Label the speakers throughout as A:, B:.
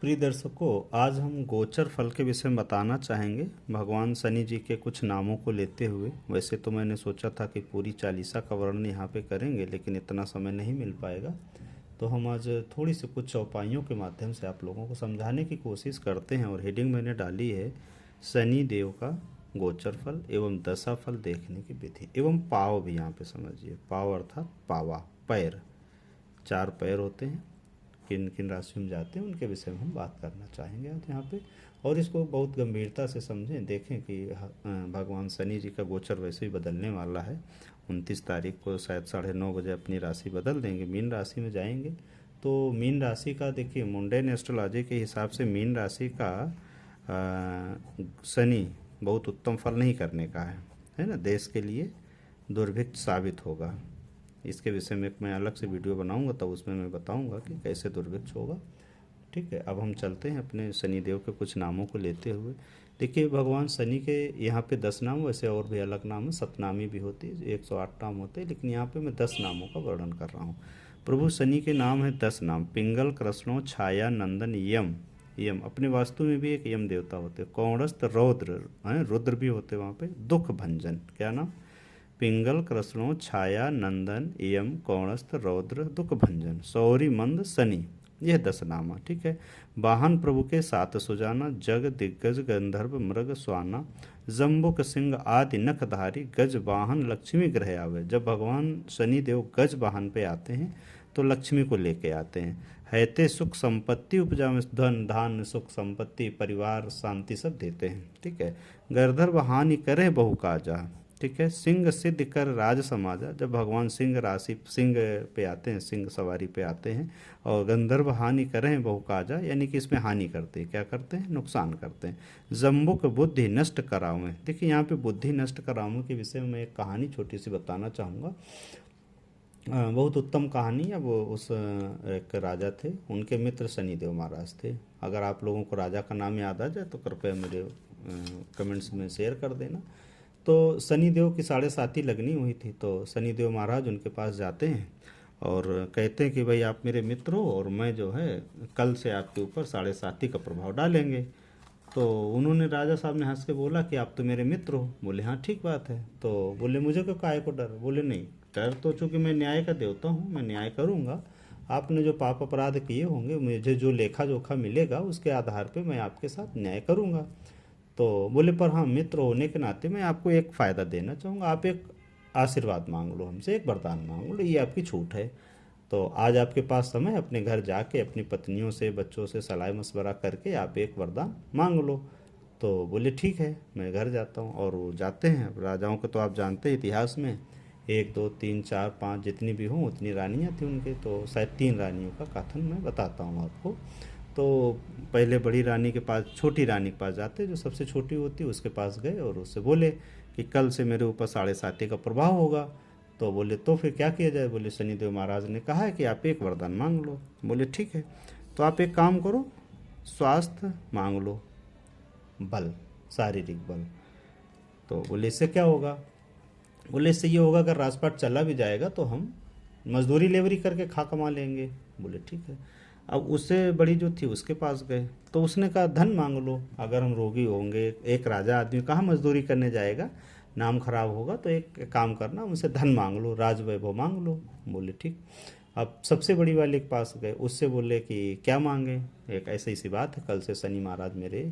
A: प्रिय दर्शकों, आज हम गोचर फल के विषय में बताना चाहेंगे भगवान शनि जी के कुछ नामों को लेते हुए। वैसे तो मैंने सोचा था कि पूरी चालीसा का वर्णन यहाँ पे करेंगे, लेकिन इतना समय नहीं मिल पाएगा। तो हम आज थोड़ी सी कुछ चौपाइयों के माध्यम से आप लोगों को समझाने की कोशिश करते हैं। और हेडिंग मैंने डाली है शनि देव का गोचर फल एवं दशा फल देखने की विधि एवं पाव भी यहाँ पे समझिए। पाव अर्थात पावा, पैर, 4 पैर होते हैं। किन किन राशियों में जाते हैं उनके विषय में हम बात करना चाहेंगे आज यहाँ पे। और इसको बहुत गंभीरता से समझें, देखें कि भगवान शनि जी का गोचर वैसे ही बदलने वाला है। 29 तारीख को शायद 9:30 बजे अपनी राशि बदल देंगे, मीन राशि में जाएंगे। तो मीन राशि का देखिए, मुंडेन एस्ट्रोलॉजी के हिसाब से मीन राशि का शनि बहुत उत्तम फल नहीं करने का है ना। देश के लिए दुर्भिक्ष साबित होगा। इसके विषय में मैं अलग से वीडियो बनाऊंगा, तब उसमें मैं बताऊंगा कि कैसे दुर्भिक्ष होगा। ठीक है, अब हम चलते हैं अपने शनिदेव के कुछ नामों को लेते हुए। देखिए, भगवान शनि के यहाँ पे 10 नाम, वैसे और भी अलग नाम है, सतनामी भी होती है, 108 नाम होते हैं, लेकिन यहाँ पे मैं 10 नामों का वर्णन कर रहा हूँ। प्रभु शनि के नाम है 10 नाम। पिंगल, कृष्णो, छाया, नंदन, यम। यम अपने वास्तु में भी एक यम देवता होते हैं। कौणस्थ, रौद्र, रुद्र भी होते हैं वहाँ पे। दुख भंजन, क्या नाम? पिंगल, कृष्णो, छाया, नंदन, यम, कौणस्थ, रौद्र, दुख भंजन, सौरी, मंद, शनि। यह 10 नामा। ठीक है। वाहन प्रभु के 7 सुजाना, जग, दिग्गज, गंधर्व, मृग, स्वाना, जम्बुक, सिंह आदि नखधारी, गज वाहन, लक्ष्मी ग्रह आवे। जब भगवान शनि देव गज वाहन पे आते हैं तो लक्ष्मी को लेके आते हैं। हैते सुख संपत्ति उपजा में धन धान्य सुख संपत्ति परिवार शांति सब देते हैं। ठीक है। गर्दर्भ हानि करे बहु काजा। ठीक है। सिंह सिद्ध कर राज समाजा। जब भगवान सिंह राशि सिंह पे आते हैं, सिंह सवारी पे आते हैं, और गंधर्व हानि करें बहु काजा, यानी कि इसमें हानि करते हैं। क्या करते हैं? नुकसान करते हैं। जम्बुक बुद्धि नष्ट करावें। देखिए, यहाँ पे बुद्धि नष्ट करावें के विषय में एक कहानी छोटी सी बताना चाहूँगा। बहुत उत्तम कहानी। अब उस एक राजा थे, उनके मित्र शनिदेव महाराज थे। अगर आप लोगों को राजा का नाम याद आ जाए तो कृपया मेरे कमेंट्स में शेयर कर देना। तो शनिदेव की 7.5 लगनी हुई थी, तो शनिदेव महाराज उनके पास जाते हैं और कहते हैं कि भाई आप मेरे मित्र हो और मैं जो है कल से आपके ऊपर 7.5 का प्रभाव डालेंगे। तो उन्होंने, राजा साहब ने हंस के बोला कि आप तो मेरे मित्र हो। बोले हाँ ठीक बात है। तो बोले मुझे क्यों, काहे को डर? बोले नहीं, डर तो चूँकि मैं न्याय का देवता हूँ, मैं न्याय करूँगा। आपने जो पाप अपराध किए होंगे, मुझे जो लेखा जोखा मिलेगा उसके आधार पे मैं आपके साथ न्याय करूँगा। तो बोले पर हाँ, मित्र होने के नाते मैं आपको एक फ़ायदा देना चाहूँगा, आप एक आशीर्वाद मांग लो हमसे, एक वरदान मांग लो, ये आपकी छूट है। तो आज आपके पास समय, अपने घर जाके अपनी पत्नियों से बच्चों से सलाह मशवरा करके आप एक वरदान मांग लो। तो बोले ठीक है, मैं घर जाता हूँ। और वो जाते हैं। अब राजाओं को तो आप जानते हैं इतिहास में, 1 2 3 4 5 जितनी भी हों उतनी रानियाँ थी उनके। तो शायद 3 रानियों का कथन मैं बताता हूँ आपको। तो पहले बड़ी रानी के पास, छोटी रानी के पास जाते, जो सबसे छोटी होती है उसके पास गए और उससे बोले कि कल से मेरे ऊपर 7.5 का प्रभाव होगा। तो बोले तो फिर क्या किया जाए? बोले शनिदेव महाराज ने कहा है कि आप एक वरदान मांग लो। बोले ठीक है, तो आप एक काम करो, स्वास्थ्य मांग लो, बल, शारीरिक बल। तो बोले इससे क्या होगा? बोले इससे ये होगा, अगर राजपाट चला भी जाएगा तो हम मजदूरी लेवरी करके खा कमा लेंगे। बोले ठीक है। अब उससे बड़ी जो थी उसके पास गए, तो उसने कहा धन मांग लो, अगर हम रोगी होंगे, एक राजा आदमी कहाँ मजदूरी करने जाएगा, नाम खराब होगा, तो एक काम करना, उनसे धन मांग लो, राज वैभव मांग लो। बोले ठीक। अब सबसे बड़ी वाले के पास गए, उससे बोले कि क्या मांगे? एक ऐसी सी बात है, कल से शनि महाराज मेरे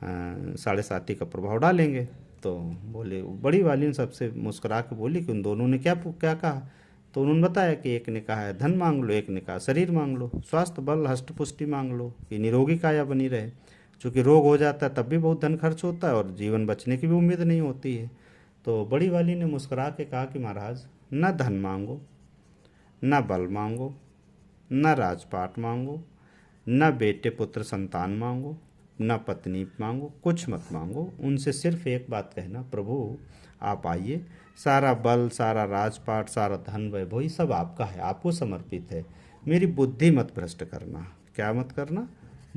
A: 7.5 का प्रभाव डालेंगे। तो बोले, बड़ी वाली ने सबसे मुस्कुरा के बोली कि उन दोनों ने क्या क्या कहा? तो उन्होंने बताया कि एक ने कहा है धन मांग लो, एक ने कहा शरीर मांग लो, स्वास्थ्य बल हष्ट पुष्टि मांग लो, कि निरोगी काया बनी रहे। चूँकि रोग हो जाता है तब भी बहुत धन खर्च होता है और जीवन बचने की भी उम्मीद नहीं होती है। तो बड़ी वाली ने मुस्कुरा के कहा कि महाराज, न धन मांगो, न बल मांगो, न राजपाट मांगो, न बेटे पुत्र संतान मांगो, न पत्नी मांगो, कुछ मत मांगो। उनसे सिर्फ एक बात कहना, प्रभु आप आइए, सारा बल, सारा राजपाट, सारा धन वैभव ये सब आपका है, आपको समर्पित है। मेरी बुद्धि मत भ्रष्ट करना। क्या मत करना?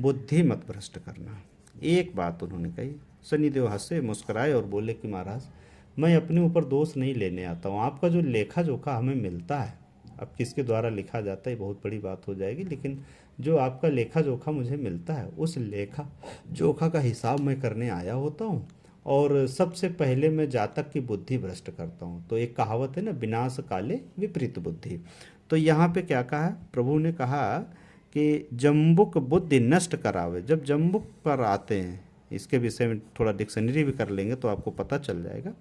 A: बुद्धि मत भ्रष्ट करना। एक बात उन्होंने कही। शनिदेव हंसे, मुस्कुराए और बोले कि महाराज, मैं अपने ऊपर दोष नहीं लेने आता हूँ। आपका जो लेखा जोखा हमें मिलता है, अब किसके द्वारा लिखा जाता है बहुत बड़ी बात हो जाएगी, लेकिन जो आपका लेखा जोखा मुझे मिलता है उस लेखा जोखा का हिसाब मैं करने आया होता हूँ, और सबसे पहले मैं जातक की बुद्धि भ्रष्ट करता हूँ। तो एक कहावत है ना, विनाश काले विपरीत बुद्धि। तो यहाँ पे क्या कहा प्रभु ने, कहा कि जम्बुक बुद्धि नष्ट करावे। जब जम्बुक पर आते हैं, इसके विषय में थोड़ा डिक्शनरी भी कर लेंगे तो आपको पता चल जाएगा।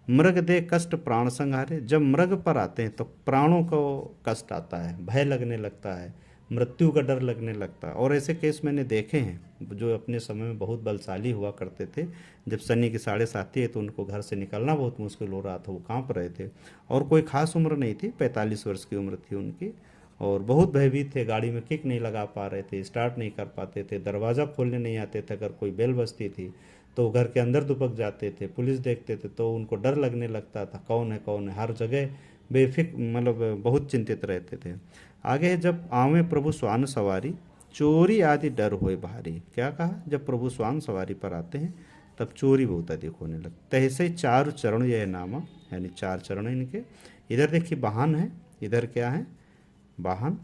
A: मृग दे कष्ट प्राण संहारे, जब मृग पर आते हैं तो प्राणों को कष्ट आता है, भय लगने लगता है, मृत्यु का डर लगने लगता है। और ऐसे केस मैंने देखे हैं जो अपने समय में बहुत बलशाली हुआ करते थे, जब शनि की साढ़े साथी है तो उनको घर से निकलना बहुत मुश्किल हो रहा था, वो कांप रहे थे, और कोई खास उम्र नहीं थी, 45 वर्ष की उम्र थी उनकी, और बहुत भयभीत थे, गाड़ी में किक नहीं लगा पा रहे थे, स्टार्ट नहीं कर पाते थे, दरवाज़ा खोलने नहीं आते थे, अगर कोई बेल बजती थी तो घर के अंदर दुबक जाते थे, पुलिस देखते थे तो उनको डर लगने लगता था, कौन है, हर जगह मतलब बहुत चिंतित रहते थे। आगे है, जब आवे प्रभु स्वान सवारी, चोरी आदि डर होए भारी। क्या कहा, जब प्रभु स्वान सवारी पर आते हैं तब चोरी बहुत अधिक होने लगता है। ऐसे चार चरण यह नामा, यानी 4 चरण इनके। इधर देखिए वाहन है, इधर क्या है वाहन,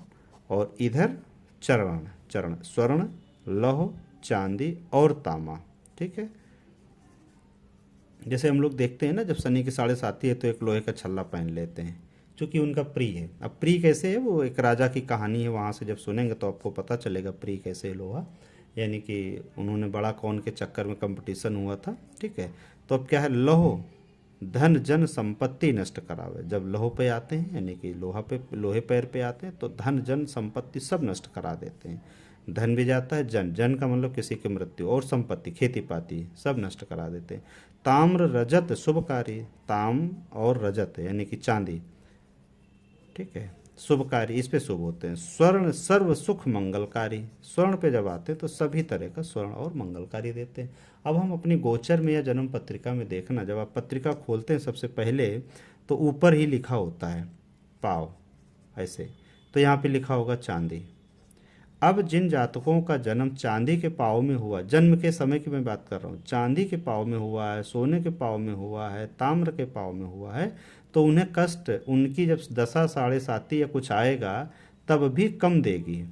A: और इधर चरण, चरण स्वर्ण लौह चांदी और तामा। ठीक है, जैसे हम लोग देखते हैं ना, जब शनि की साढ़े साथी है तो एक लोहे का छल्ला पहन लेते हैं, क्योंकि उनका प्री है। अब प्री कैसे है, वो एक राजा की कहानी है, वहाँ से जब सुनेंगे तो आपको पता चलेगा प्री कैसे है लोहा, यानी कि उन्होंने बड़ा कौन के चक्कर में कंपटीशन हुआ था। ठीक है, तो अब क्या है, लोह धन जन संपत्ति नष्ट करावे। जब लोह पे आते हैं, यानी कि लोहे पैर पे आते हैं तो धन जन संपत्ति सब नष्ट करा देते हैं। धन भी जाता है, जन का मतलब किसी की मृत्यु, और संपत्ति खेती पाती सब नष्ट करा देते हैं। ताम्र रजत शुभकारी, ताम और रजत यानी कि चांदी, ठीक है, शुभकारी, इस पे शुभ होते हैं। स्वर्ण सर्व सुख मंगलकारी, स्वर्ण पे जब आते हैं तो सभी तरह का स्वर्ण और मंगलकारी देते हैं। अब हम अपनी गोचर में या जन्म पत्रिका में देखना, जब आप पत्रिका खोलते हैं सबसे पहले तो ऊपर ही लिखा होता है पाव, ऐसे, तो यहाँ पे लिखा होगा चांदी। अब जिन जातकों का जन्म चांदी के पाव में हुआ, जन्म के समय की मैं बात कर रहा हूँ, चांदी के पाव में हुआ है, सोने के पाव में हुआ है, ताम्र के पाव में हुआ है, तो उन्हें कष्ट, उनकी जब दशा साढ़े साती या कुछ आएगा तब भी कम देगी।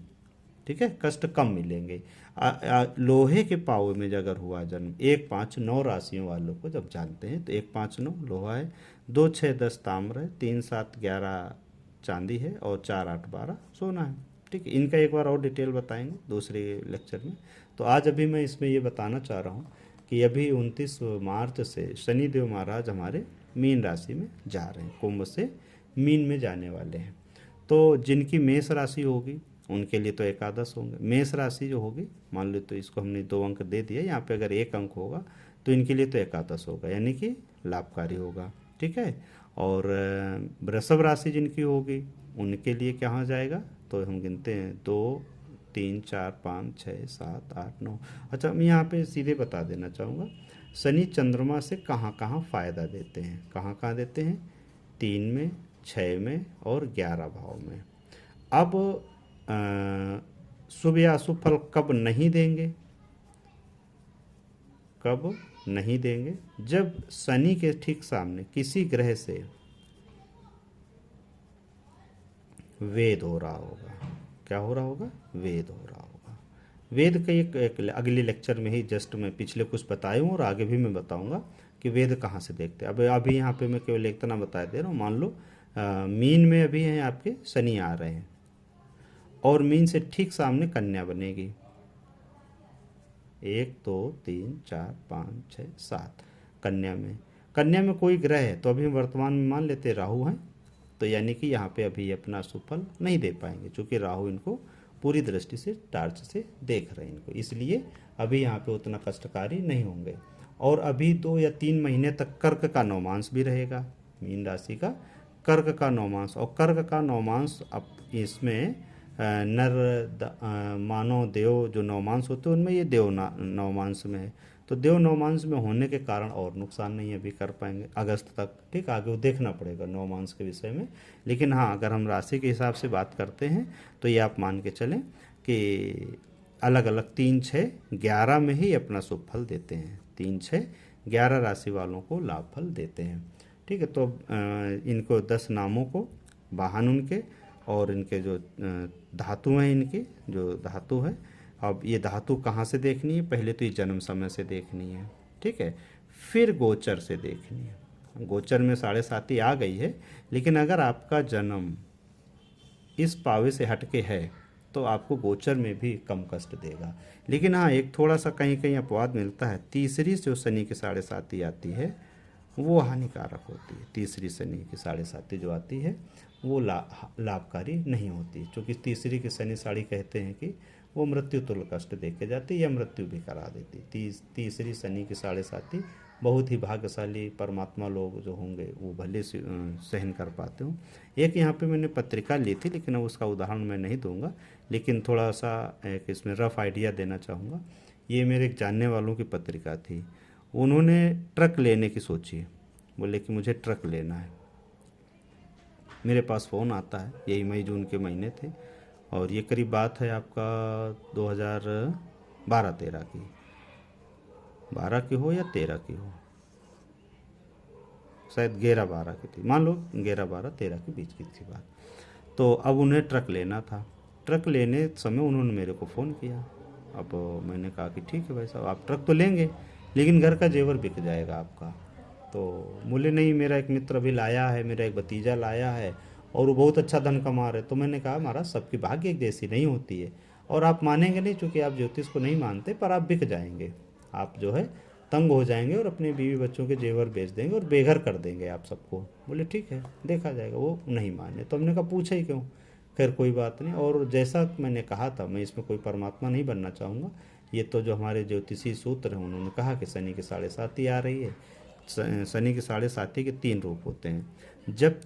A: ठीक है, कष्ट कम मिलेंगे। लोहे के पाव में अगर हुआ जन्म, 1 5 9 राशियों वालों को जब जानते हैं तो 1 5 9 लोहा है, 2 6 10 ताम्र है, 3 7 11 चांदी है, और 4 8 12 सोना है। ठीक है, इनका एक बार और डिटेल बताएंगे दूसरे लेक्चर में। तो आज अभी मैं इसमें ये बताना चाह रहा हूँ कि अभी 29 मार्च से शनिदेव महाराज हमारे मीन राशि में जा रहे हैं, कुंभ से मीन में जाने वाले हैं। तो जिनकी मेष राशि होगी उनके लिए तो एकादश होंगे। मेष राशि जो होगी, मान लो तो इसको हमने 2 अंक दे दिया, यहाँ पे अगर 1 अंक होगा तो इनके लिए तो एकादश होगा, यानी कि लाभकारी होगा। ठीक है, और वृषभ राशि जिनकी होगी उनके लिए क्या हो जाएगा, तो हम गिनते हैं 2 3 4 5 6 7 8 9। अच्छा, मैं यहाँ पे सीधे बता देना चाहूँगा, शनि चंद्रमा से कहाँ कहाँ फ़ायदा देते हैं, कहाँ कहाँ देते हैं, 3 में, 6 में और 11 भाव में। अब शुभ या अशुभ फल कब नहीं देंगे, कब नहीं देंगे, जब शनि के ठीक सामने किसी ग्रह से वेद हो रहा होगा। क्या हो रहा होगा, वेद हो रहा होगा। वेद का एक अगले लेक्चर में ही जस्ट मैं पिछले कुछ बताए हूँ और आगे भी मैं बताऊंगा कि वेद कहाँ से देखते हैं। अब अभी यहाँ पे मैं केवल इतना बता दे रहा हूँ। मान लो मीन में अभी हैं आपके शनि आ रहे हैं, और मीन से ठीक सामने कन्या बनेगी, 1 2 3 4 5 6 7 कन्या में कोई ग्रह है, तो अभी वर्तमान में मान लेते राहु हैं, तो यानी कि यहाँ पे अभी अपना सुफल नहीं दे पाएंगे, क्योंकि राहु इनको पूरी दृष्टि से टार्च से देख रहे हैं इनको, इसलिए अभी यहाँ पे उतना कष्टकारी नहीं होंगे। और अभी 2 या 3 महीने तक कर्क का नौमांस भी रहेगा, मीन राशि का कर्क का नौमांस। और कर्क का नौमांस अब इसमें मानव देव जो नौमांस होते हैं उनमें ये देव नौमांस में है, तो देव नौमांस में होने के कारण और नुकसान नहीं अभी कर पाएंगे अगस्त तक। ठीक, आगे वो देखना पड़ेगा नौमांस के विषय में। लेकिन हाँ, अगर हम राशि के हिसाब से बात करते हैं तो ये आप मान के चलें कि अलग अलग 3 6 11 में ही अपना शुभ फल देते हैं, 3 6 11 राशि वालों को लाभ फल देते हैं। ठीक है, तो इनको 10 नामों को वाहन उनके और इनके जो धातु हैं, इनके जो धातु है, अब ये धातु कहाँ से देखनी है, पहले तो ये जन्म समय से देखनी है, ठीक है, फिर गोचर से देखनी है। गोचर में 7.5 आ गई है, लेकिन अगर आपका जन्म इस पावे से हटके है तो आपको गोचर में भी कम कष्ट देगा। लेकिन हाँ, एक थोड़ा सा कहीं कहीं अपवाद मिलता है। तीसरी जो शनि की 7.5 आती है वो हानिकारक होती है। तीसरी शनि की 7.5 जो आती है वो लाभकारी नहीं होती, क्योंकि तीसरी की शनि साड़ी कहते हैं कि वो मृत्यु तुल्य कष्ट दे के जाती है या मृत्यु भी करा देती। तीसरी शनि की 7.5 बहुत ही भाग्यशाली परमात्मा लोग जो होंगे वो भले सहन कर पाते हों। एक यहाँ पे मैंने पत्रिका ली थी, लेकिन अब उसका उदाहरण मैं नहीं दूंगा, लेकिन थोड़ा सा एक इसमें रफ आइडिया देना चाहूँगा। ये मेरे एक जानने वालों की पत्रिका थी। उन्होंने ट्रक लेने की सोची, बोले कि मुझे ट्रक लेना है। मेरे पास फ़ोन आता है, यही मई जून के महीने थे, और ये करीब बात है आपका 2012-13 की, 12 की हो या 13 की हो, शायद 11-12 की थी, मान लो 11-12-13 के बीच की थी बात। तो अब उन्हें ट्रक लेना था। ट्रक लेने समय उन्होंने मेरे को फ़ोन किया। अब मैंने कहा कि ठीक है भाई साहब, आप ट्रक तो लेंगे, लेकिन घर का जेवर बिक जाएगा आपका। तो बोले नहीं, मेरा एक मित्र अभी लाया है, मेरा एक भतीजा लाया है और वो बहुत अच्छा धन कमा रहे। तो मैंने कहा महाराज, सबकी भाग्य एक जैसी नहीं होती है, और आप मानेंगे नहीं, चूँकि आप ज्योतिष को नहीं मानते, पर आप बिक जाएंगे, आप जो है तंग हो जाएंगे और अपने बीवी बच्चों के जेवर बेच देंगे और बेघर कर देंगे आप सबको। बोले ठीक है, देखा जाएगा। वो नहीं माने, तो हमने कहा पूछा ही क्यों। खैर कोई बात नहीं। और जैसा मैंने कहा था, मैं इसमें कोई परमात्मा नहीं बनना चाहूँगा, ये तो जो हमारे ज्योतिषी सूत्र हैं उन्होंने कहा कि शनि की 7.5 आ रही है। शनि की 7.5 के 3 रूप होते हैं। जब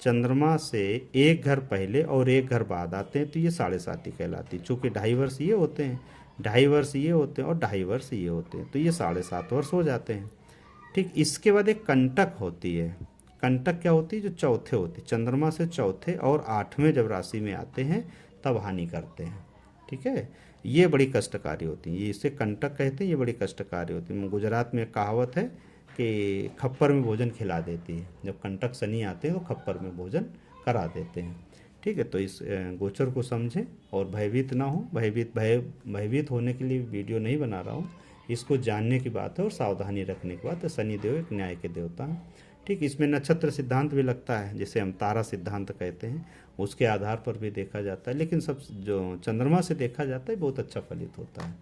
A: चंद्रमा से एक घर पहले और एक घर बाद आते हैं तो ये 7.5 कहलाती है। चूँकि 2.5 वर्ष ये होते हैं, 2.5 वर्ष ये होते हैं और 2.5 वर्ष ये होते हैं, तो ये 7.5 वर्ष हो जाते हैं। ठीक, इसके बाद एक कंटक होती है। कंटक क्या होती है? जो चौथे होती है, चंद्रमा से चौथे और 8वें जब राशि में आते हैं तब हानि करते हैं। ठीक है, ये बड़ी कष्टकारी होती है, ये इसे कंटक कहते हैं, ये बड़ी कष्टकारी होती है। गुजरात में कहावत है कि खप्पर में भोजन खिला देती है। जब कंटक शनि आते हैं तो खप्पर में भोजन करा देते हैं। ठीक है, तो इस गोचर को समझें और भयभीत ना हो। भयभीत होने के लिए वीडियो नहीं बना रहा हूँ, इसको जानने की बात है और सावधानी रखने की बात है। शनिदेव एक न्याय के देवता हैं। ठीक, इसमें नक्षत्र सिद्धांत भी लगता है, जिसे हम तारा सिद्धांत कहते हैं, उसके आधार पर भी देखा जाता है, लेकिन सब जो चंद्रमा से देखा जाता है बहुत अच्छा फलित होता है।